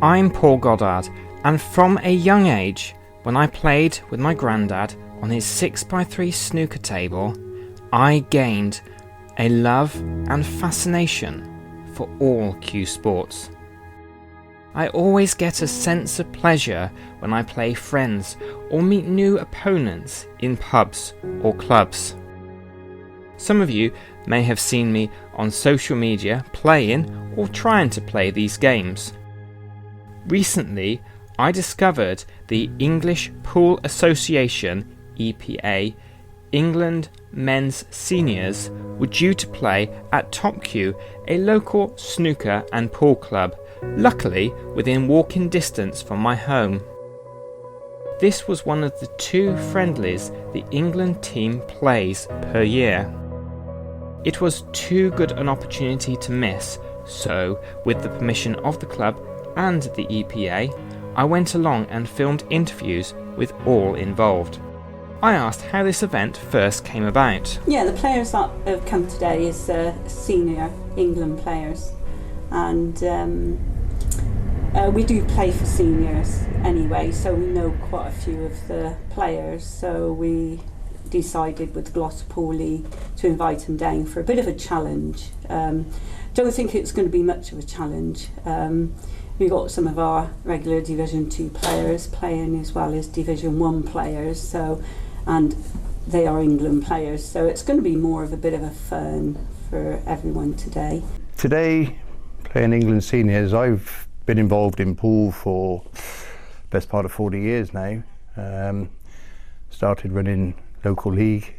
I'm Paul Goddard, and from a young age, when I played with my granddad on his 6x3 snooker table, I gained a love and fascination for all cue sports. I always get a sense of pleasure when I play friends or meet new opponents in pubs or clubs. Some of you may have seen me on social media playing or trying to play these games. Recently, I discovered the English Pool Association (EPA) England men's seniors were due to play at Top Q, a local snooker and pool club, luckily within walking distance from my home. This was one of the 2 friendlies the England team plays per year. It was too good an opportunity to miss, so with the permission of the club and the EPA, I went along and filmed interviews with all involved. I asked how this event first came about. Yeah, the players that have come today is senior England players, and we do play for seniors anyway, so we know quite a few of the players, so we decided with the Gloucester Pool League to invite them down for a bit of a challenge. Don't think it's going to be much of a challenge. We got some of our regular Division 2 players playing as well as Division 1 players, so, and they are England players, so it's going to be more of a bit of a fun for everyone today. Today, playing England seniors, I've been involved in pool for best part of 40 years now. Started running local league,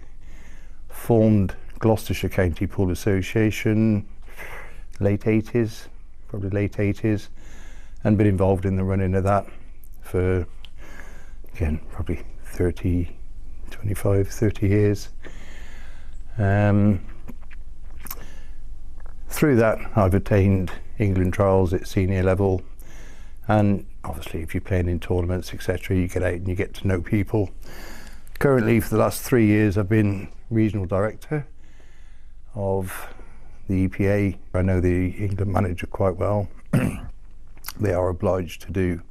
formed Gloucestershire County Pool Association late 80s, and been involved in the running of that for, again, probably 30 years. Through that I've attained England trials at senior level, and obviously if you're playing in tournaments etc, you get out and you get to know people. Currently for the last 3 years I've been regional director of the EPA. I know the England manager quite well. They are obliged to do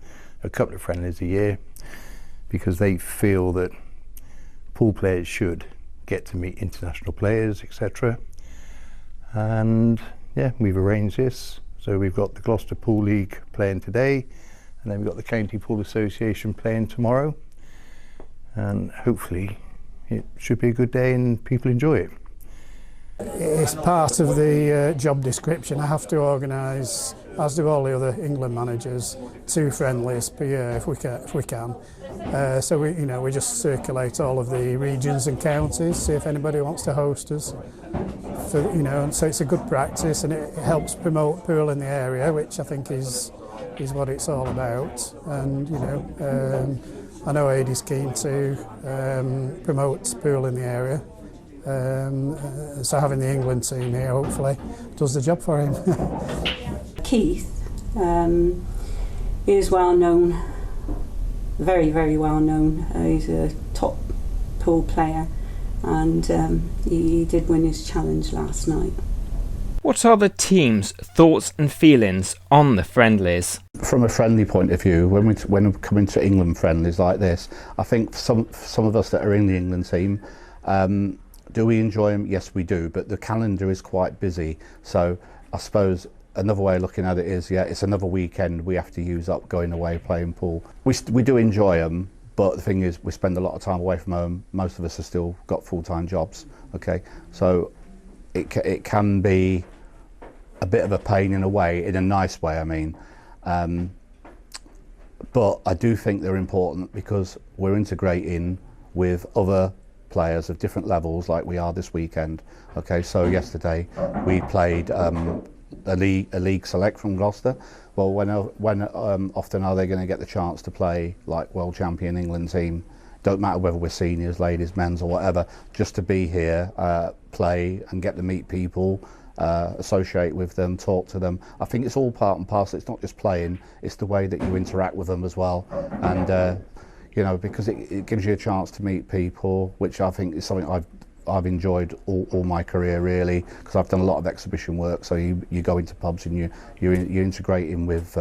a couple of friendlies a year because they feel that pool players should get to meet international players etc, and yeah, we've arranged this. So we've got the Gloucester Pool League playing today, and then we've got the County Pool Association playing tomorrow, and hopefully it should be a good day and people enjoy it. It's part of the job description. I have to organise, as do all the other England managers, 2 friendlies per year if we can. So we just circulate all of the regions and counties, see if anybody wants to host us. And so it's a good practice, and it helps promote pool in the area, which I think is what it's all about. And I know Aidy's keen to promote pool in the area. So having the England team here hopefully does the job for him. Keith is well known, very, very well known. He's a top pool player, and he did win his challenge last night. What are the team's thoughts and feelings on the friendlies? From a friendly point of view, when we come into England friendlies like this, I think some of us that are in the England team, do we enjoy them? Yes, we do, but the calendar is quite busy. So I suppose another way of looking at it is, yeah, it's another weekend we have to use up going away playing pool. We do enjoy them, but the thing is we spend a lot of time away from home. Most of us have still got full-time jobs, okay? So it can be a bit of a pain in a way, in a nice way, I mean. But I do think they're important because we're integrating with other players of different levels like we are this weekend. Okay, so yesterday we played a league select from Gloucester. Well, when often are they going to get the chance to play like world champion England team? Don't matter whether we're seniors, ladies, men's or whatever, just to be here, play and get to meet people, associate with them, talk to them. I think it's all part and parcel. It's not just playing, it's the way that you interact with them as well. And because it gives you a chance to meet people, which I think is something I've enjoyed all my career really, because I've done a lot of exhibition work. So you go into pubs and you're integrating with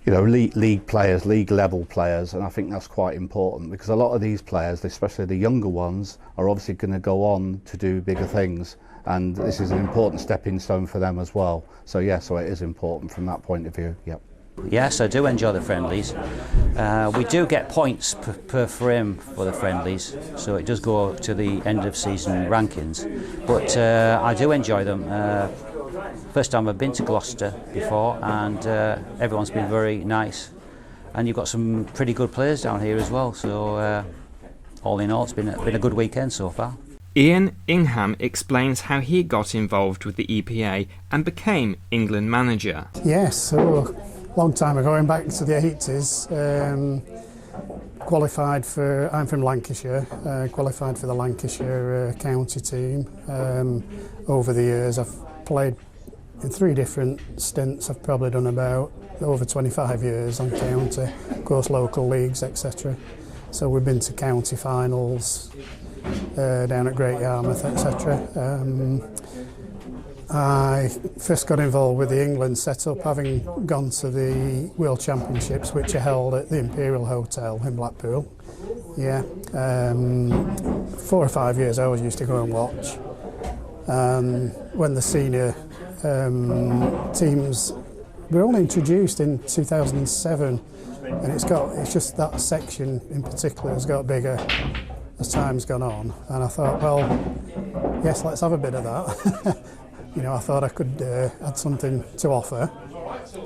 you know, league players, league level players, and I think that's quite important because a lot of these players, especially the younger ones, are obviously going to go on to do bigger things, and this is an important stepping stone for them as well. So yeah, so it is important from that point of view. Yep. Yes, I do enjoy the friendlies. We do get points per frame for the friendlies, so it does go to the end of season rankings. But I do enjoy them. First time I've been to Gloucester before, and everyone's been very nice. And you've got some pretty good players down here as well. So all in all, it's been a good weekend so far. Ian Ingham explains how he got involved with the EPA and became England manager. Yes, so long time ago, going back to the 80s, qualified for, I'm from Lancashire, qualified for the Lancashire county team. Over the years I've played in 3 different stints. I've probably done about over 25 years on county, of course local leagues, etc. So we've been to county finals down at Great Yarmouth, etc. I first got involved with the England setup, having gone to the World Championships, which are held at the Imperial Hotel in Blackpool. Yeah, 4 or 5 years I always used to go and watch. When the senior teams were only introduced in 2007, and it's just that section in particular has got bigger as time's gone on. And I thought, well, yes, let's have a bit of that. You know, I thought I could add something to offer,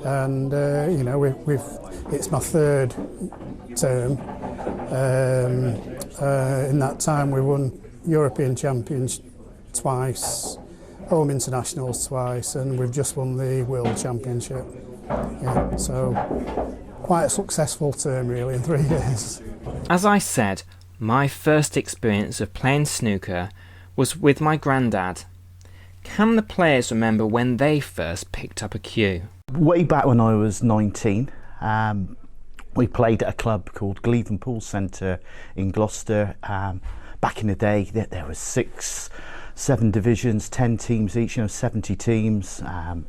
and you know, it's my 3rd term. In that time, we won European champions twice, home internationals twice, and we've just won the World Championship. Yeah, so quite a successful term, really, in 3 years. As I said, my first experience of playing snooker was with my granddad. Can the players remember when they first picked up a cue? Way back when I was 19, we played at a club called Gloucester Pool Centre in Gloucester. Back in the day, there was 6, 7 divisions, 10 teams each, 70 teams,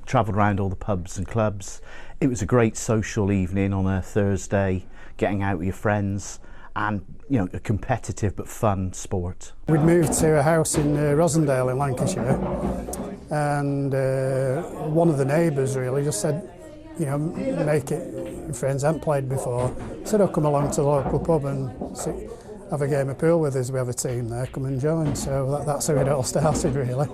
travelled around all the pubs and clubs. It was a great social evening on a Thursday, getting out with your friends, and a competitive but fun sport. We'd moved to a house in Rosendale in Lancashire, and one of the neighbours really just said, make it, friends hadn't played before, said, come along to the local pub and have a game of pool with us. We have a team there, come and join. So that's how it all started really.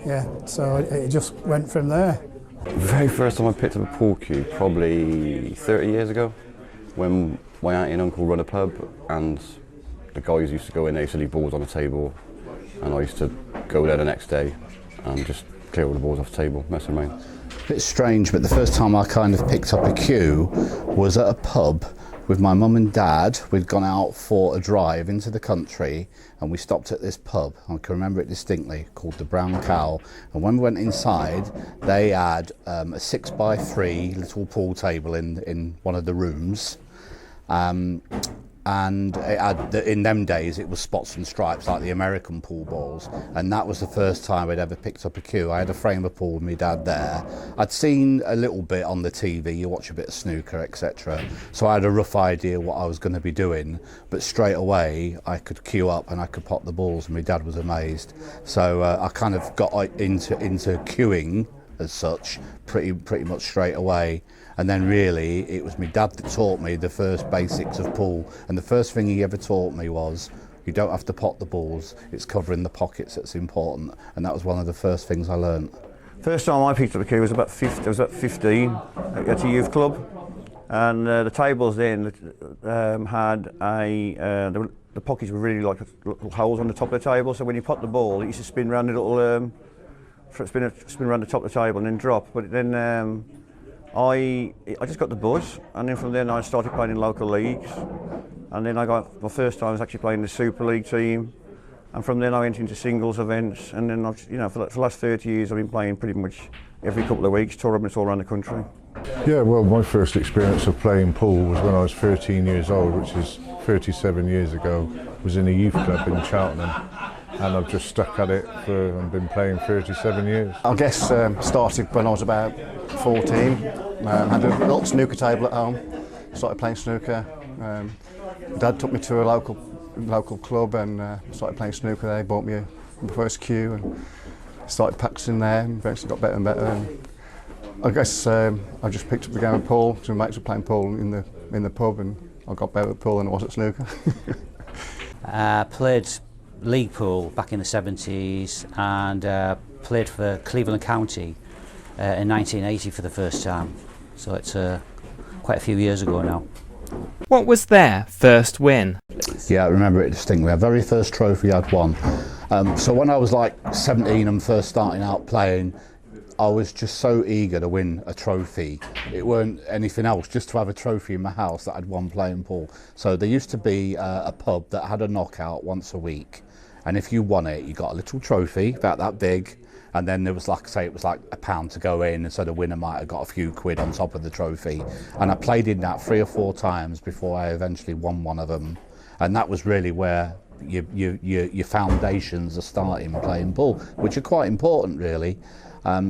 Yeah, so it just went from there. The very first time I picked up a pool cue, probably 30 years ago, when my auntie and uncle run a pub, and the guys used to go in, they used to leave balls on the table, and I used to go there the next day and just clear all the balls off the table, messing around. A bit strange, but the first time I kind of picked up a cue was at a pub with my mum and dad. We'd gone out for a drive into the country, and we stopped at this pub. I can remember it distinctly, called the Brown Cow. And when we went inside, they had a 6x3 little pool table in one of the rooms. And it had, in them days it was spots and stripes like the American pool balls, and that was the first time I'd ever picked up a cue. I had a frame of pool with my dad there. I'd seen a little bit on the TV, you watch a bit of snooker, etc. So I had a rough idea what I was going to be doing, but straight away I could cue up and I could pop the balls, and my dad was amazed. So I kind of got into queuing as such pretty much straight away. And then really it was my dad that taught me the first basics of pool, and the first thing he ever taught me was you don't have to pot the balls, it's covering the pockets that's important, and that was one of the first things I learnt. First time I picked up a cue was about 15 at a youth club, and the tables then had the pockets were really like little holes on the top of the table, so when you pot the ball it used to spin around the little spin around the top of the table and then drop. But then I just got the buzz, and then from then I started playing in local leagues, and then I got my first time I was actually playing the Super League team, and from then I went into singles events, and then for the last 30 years I've been playing pretty much every couple of weeks, tournaments all around the country. Yeah, well, my first experience of playing pool was when I was 13 years old, which is 37 years ago. Was in a youth club in Cheltenham, and I've just stuck at it and been playing 37 years. I guess started when I was about 14. Had a little snooker table at home. Started playing snooker. Dad took me to a local club and started playing snooker there. He bought me my first cue and started practicing there, and eventually got better and better. And I guess I just picked up the game of pool. So my mates were playing pool in the pub, and I got better at pool than I was at snooker. Played league pool back in the 70s and played for Cleveland County in 1980 for the first time. So it's quite a few years ago now. What was their first win? Yeah, I remember it distinctly. Our very first trophy I'd won. So when I was like 17 and first starting out playing, I was just so eager to win a trophy. It weren't anything else, just to have a trophy in my house that I'd won playing pool. So there used to be a pub that had a knockout once a week, and if you won it, you got a little trophy about that big, and then there was, like, say, it was like £1 to go in, and so the winner might have got a few quid on top of the trophy. And I played in that 3 or 4 times before I eventually won one of them, and that was really where your foundations are starting playing pool, which are quite important, really.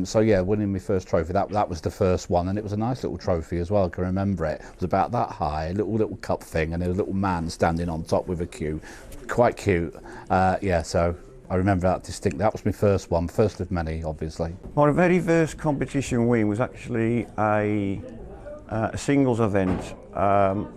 So yeah, winning my first trophy, that was the first one, and it was a nice little trophy as well. I can remember it. It was about that high, a little cup thing, and there was a little man standing on top with a cue. Quite cute. Yeah, so I remember that distinctly. That was my first one, first of many, obviously. My very first competition win was actually a singles event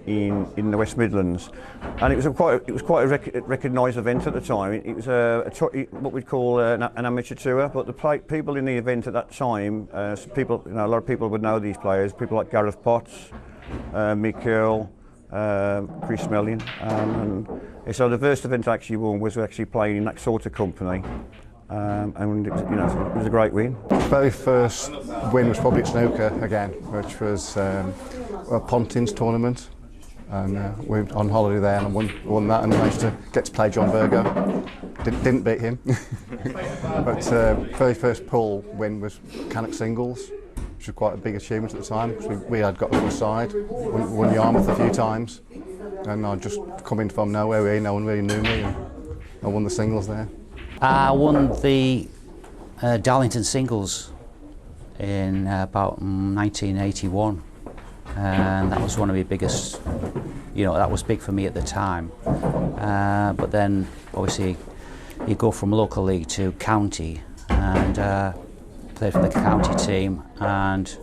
in the West Midlands, and it was quite a recognised event at the time. It was what we'd call an amateur tour, but the people in the event at that time, a lot of people would know these players. People like Gareth Potts, Mick Earl, Chris Mellion, and so the first event I actually won was actually playing in that sort of company. And it was a great win. The very first win was probably at snooker again, which was a Pontins tournament, and we were on holiday there, and I won that, and managed to get to play John Virgo. Didn't beat him, but very first pool win was Cannock singles, which was quite a big achievement at the time, because we had got to the side, won Yarmouth a few times, and I just come in from nowhere really, no one really knew me, and I won the singles there. I won the Darlington singles in about 1981, and that was one of my biggest, that was big for me at the time. But then obviously you go from local league to county, and played for the county team, and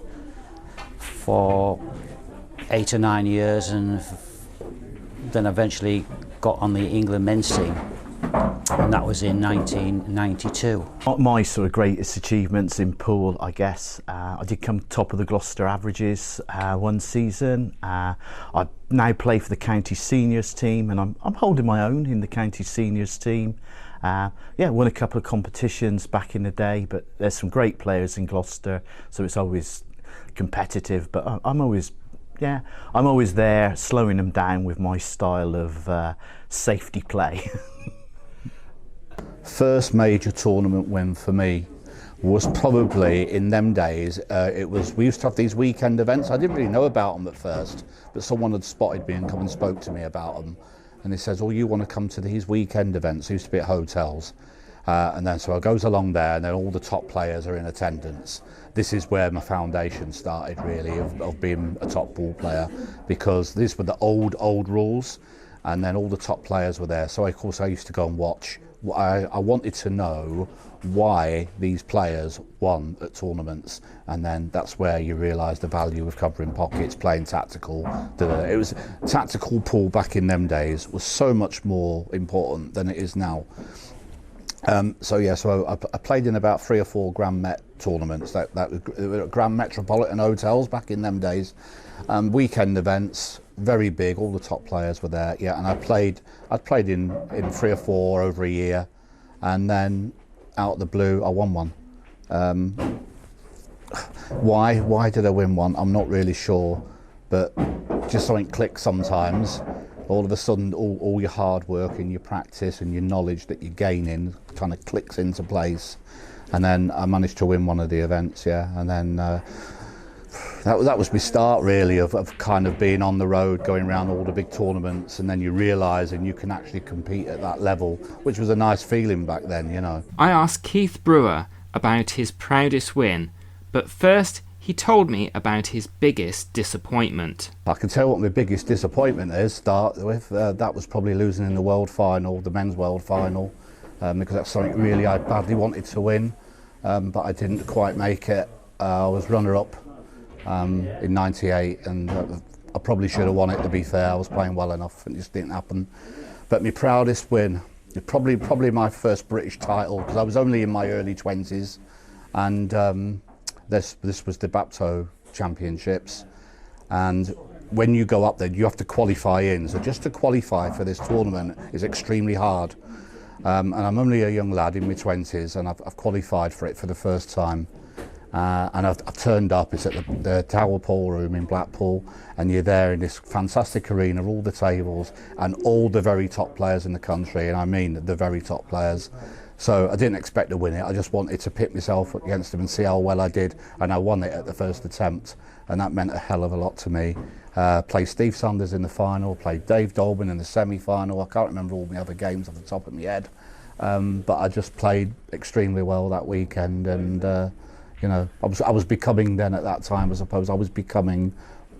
for 8 or 9 years, and then eventually got on the England men's team. And that was in 1992. My sort of greatest achievements in pool, I guess, I did come top of the Gloucester averages one season. I now play for the county seniors team, and I'm holding my own in the county seniors team. Won a couple of competitions back in the day, but there's some great players in Gloucester, so it's always competitive. But I'm always there, slowing them down with my style of safety play. First major tournament win for me was probably in them days. We used to have these weekend events. I didn't really know about them at first, but someone had spotted me and come and spoke to me about them. And he says, "Oh, you want to come to these weekend events?" They used to be at hotels. And then so I goes along there, and then all the top players are in attendance. This is where my foundation started, really, of being a top pool player, because these were the old rules, and then all the top players were there. So of course I used to go and watch. I wanted to know why these players won at tournaments, and then that's where you realise the value of covering pockets, playing tactical. It was tactical pool back in them days was so much more important than it is now. So I played in about 3 or 4 Grand Met tournaments. That were Grand Metropolitan hotels back in them days. Weekend events, very big. All the top players were there. Yeah, and I'd played in 3 or 4 over a year, and then out of the blue, I won one. Why did I win one? I'm not really sure, but just something clicks sometimes. All of a sudden, all your hard work and your practice and your knowledge that you're gaining kind of clicks into place. And then I managed to win one of the events, yeah. And then that was my start really of kind of being on the road, going around all the big tournaments, and then you realise and you can actually compete at that level, which was a nice feeling back then, you know. I asked Keith Brewer about his proudest win, but first he told me about his biggest disappointment. I can tell what my biggest disappointment is, start with. That was probably losing in the world final, the men's world final, because that's something really I badly wanted to win, but I didn't quite make it. I was runner-up in '98, and I probably should have won it, to be fair. I was playing well enough and it just didn't happen. But my proudest win, probably my first British title, because I was only in my early 20s, and this was the Bapto Championships, and when you go up there you have to qualify in, so just to qualify for this tournament is extremely hard, and I'm only a young lad in my 20s, and I've qualified for it for the first time, and I've turned up. It's at the Tower Pool Room in Blackpool, and you're there in this fantastic arena, all the tables and all the very top players in the country, and I mean the very top players. So I didn't expect to win it, I just wanted to pit myself against them and see how well I did, and I won it at the first attempt, and that meant a hell of a lot to me. Played Steve Sanders in the final, played Dave Dolben in the semi-final. I can't remember all my other games off the top of my head, but I just played extremely well that weekend, and you know, I was becoming then at that time, I suppose, I was becoming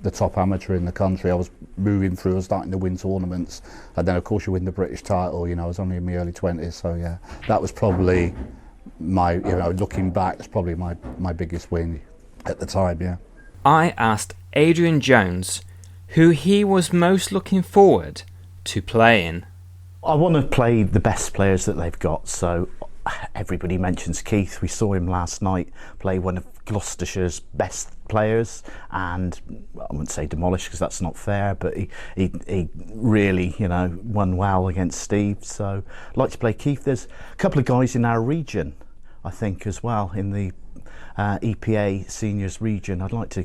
the top amateur in the country. I was moving through, I was starting to win tournaments, and then of course you win the British title. You know, I was only in my early 20s, so yeah, that was probably my, you know, looking back, it's probably my biggest win at the time, yeah. I asked Adrian Jones who he was most looking forward to playing. I want to play the best players that they've got, so everybody mentions Keith. We saw him last night play one of Gloucestershire's best players, and I wouldn't say demolished because that's not fair, but he really, you know, won well against Steve. So I'd like to play Keith. There's a couple of guys in our region, I think, as well, in the EPA seniors region. I'd like to,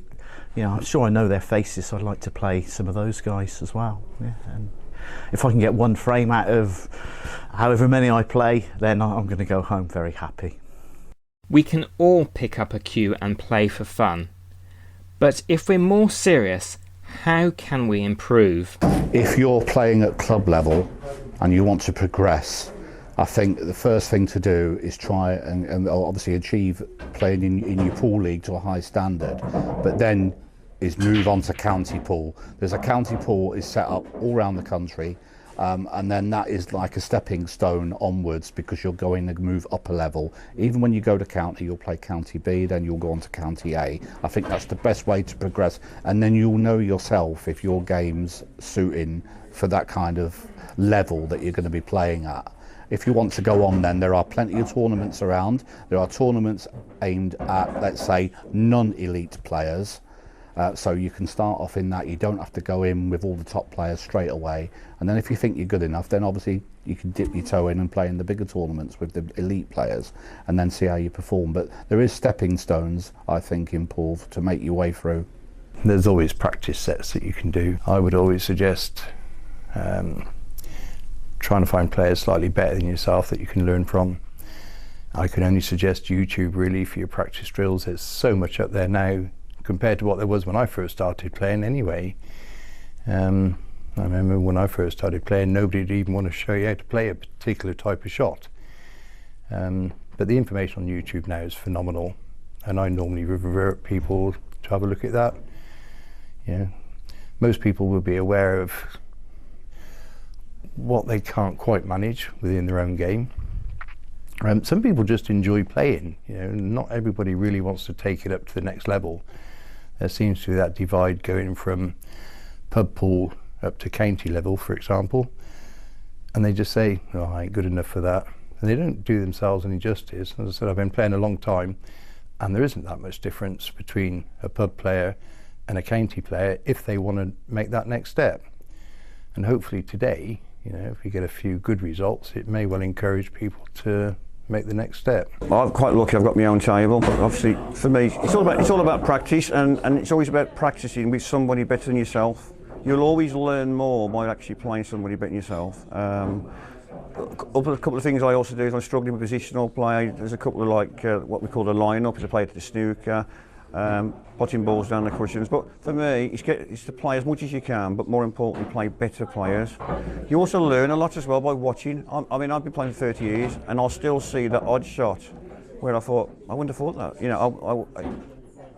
you know, I'm sure I know their faces, so I'd like to play some of those guys as well. Yeah, and if I can get one frame out of however many I play, then I'm going to go home very happy. We can all pick up a cue and play for fun, but if we're more serious, how can we improve? If you're playing at club level and you want to progress, I think the first thing to do is try and obviously achieve playing in your pool league to a high standard, but then is move on to county pool. There's a county pool is set up all around the country, and then that is like a stepping stone onwards, because you're going to move up a level. Even when you go to county, you'll play county B, then you'll go on to county A. I think that's the best way to progress, and then you'll know yourself if your game's suiting for that kind of level that you're going to be playing at. If you want to go on, then there are plenty of tournaments around. There are tournaments aimed at, let's say, non-elite players. So you can start off in that. You don't have to go in with all the top players straight away. And then if you think you're good enough, then obviously you can dip your toe in and play in the bigger tournaments with the elite players, and then see how you perform. But there is stepping stones, I think, in pool to make your way through. There's always practice sets that you can do. I would always suggest trying to find players slightly better than yourself that you can learn from. I can only suggest YouTube really for your practice drills. There's so much up there now compared to what there was when I first started playing anyway. I remember when I first started playing, nobody would even want to show you how to play a particular type of shot. But the information on YouTube now is phenomenal, and I normally revert people to have a look at that. Yeah, most people will be aware of what they can't quite manage within their own game. Some people just enjoy playing, you know, not everybody really wants to take it up to the next level. There seems to be that divide going from pub pool up to county level, for example, and they just say, oh, I ain't good enough for that, and they don't do themselves any justice. As I said, I've been playing a long time, and there isn't that much difference between a pub player and a county player if they want to make that next step. And hopefully today, you know, if we get a few good results, it may well encourage people to make the next step. I'm quite lucky I've got my own table, but obviously for me it's all about practice, and it's always about practicing with somebody better than yourself. You'll always learn more by actually playing somebody better than yourself. A couple of things I also do is I'm struggling with positional play. There's a couple of what we call a line-up as I play to the snooker. putting balls down the cushions. But for me, it's to play as much as you can, but more importantly, play better players. You also learn a lot as well by watching. I mean, I've been playing for 30 years, and I'll still see the odd shot where I thought, I wouldn't have thought that. You know,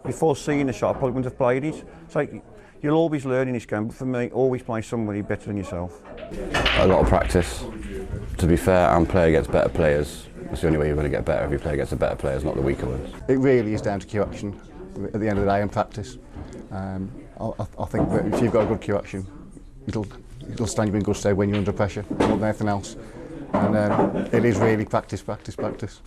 before seeing the shot, I probably wouldn't have played it. So you'll always learn in this game, but for me, always play somebody better than yourself. A lot of practice. To be fair, and play against better players. That's the only way you're going to get better, if you play against the better players, not the weaker ones. It really is down to cue action at the end of the day and practice. I think that if you've got a good cue action, it'll stand you in good stead when you're under pressure, more than anything else. And it is really practice, practice, practice.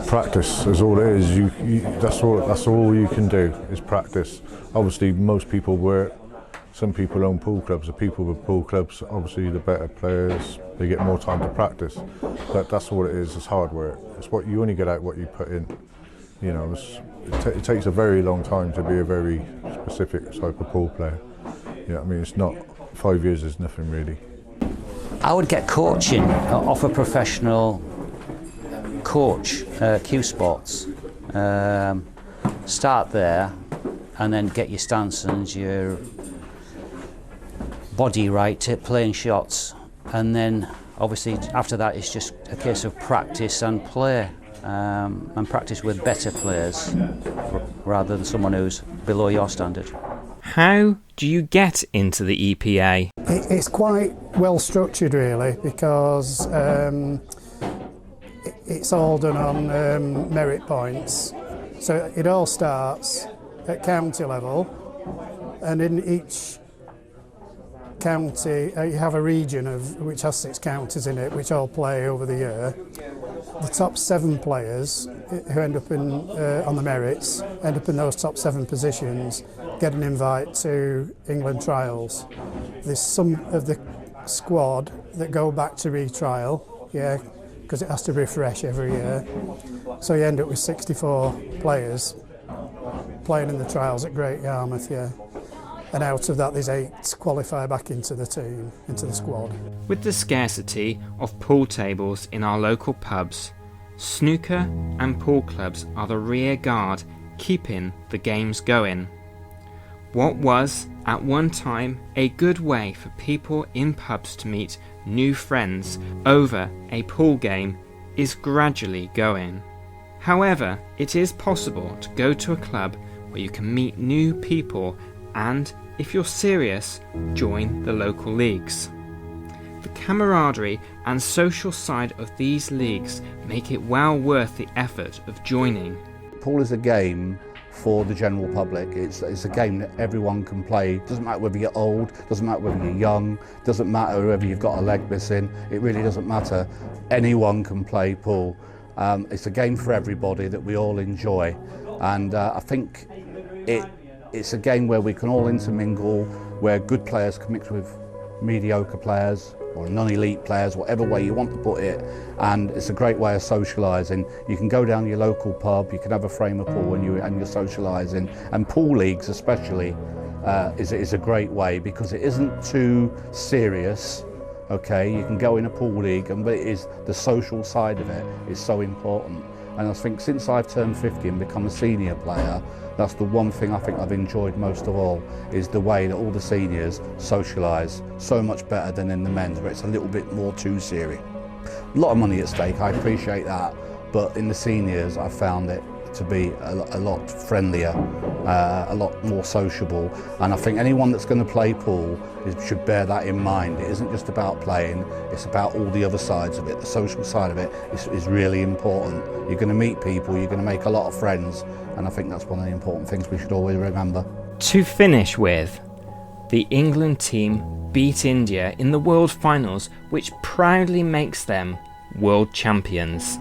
Practice is all it is. That's all you can do is practice. Obviously, most people work. Some people own pool clubs. The people with pool clubs, obviously, the better players, they get more time to practice. But that's all it is. It's hard work. It's what you only get out what you put in. You know, it takes a very long time to be a very specific type of pool player. Yeah, I mean, it's not 5 years is nothing really. I would get coaching off a professional coach, Q Sports. Start there, and then get your stance and your body right at playing shots, and then obviously after that it's just a case of practice and play, and practice with better players rather than someone who's below your standard. How do you get into the EPA? It's quite well structured really, because it's all done on merit points. So it all starts at county level, and in each county you have a region which has 6 counties in it, which all play over the year. The top 7 players who end up on the merits end up in those top 7 positions, get an invite to England trials. There's some of the squad that go back to retrial, yeah, because it has to refresh every year. So you end up with 64 players playing in the trials at Great Yarmouth, yeah. And out of that, there's 8 qualify back into the team, into the squad. With the scarcity of pool tables in our local pubs, snooker and pool clubs are the rear guard keeping the games going. What was, at one time, a good way for people in pubs to meet new friends over a pool game is gradually going. However, it is possible to go to a club where you can meet new people and, if you're serious, join the local leagues. The camaraderie and social side of these leagues make it well worth the effort of joining. Pool is a game for the general public. It's a game that everyone can play. Doesn't matter whether you're old, doesn't matter whether you're young, doesn't matter whether you've got a leg missing, it really doesn't matter. Anyone can play pool. It's a game for everybody that we all enjoy, and I think it's a game where we can all intermingle, where good players can mix with mediocre players or non-elite players, whatever way you want to put it, and it's a great way of socialising. You can go down to your local pub, you can have a frame of pool and you're socialising, and pool leagues especially is a great way because it isn't too serious. Okay, you can go in a pool league, but it is the social side of it is so important. And I think since I've turned 50 and become a senior player, that's the one thing I think I've enjoyed most of all, is the way that all the seniors socialise so much better than in the men's, where it's a little bit more too serious. A lot of money at stake, I appreciate that, but in the seniors I found it to be a lot friendlier, a lot more sociable, and I think anyone that's going to play pool should bear that in mind. It isn't just about playing, it's about all the other sides of it. The social side of it is really important. You're going to meet people, you're going to make a lot of friends, and I think that's one of the important things we should always remember. To finish with, the England team beat India in the World Finals, which proudly makes them world champions.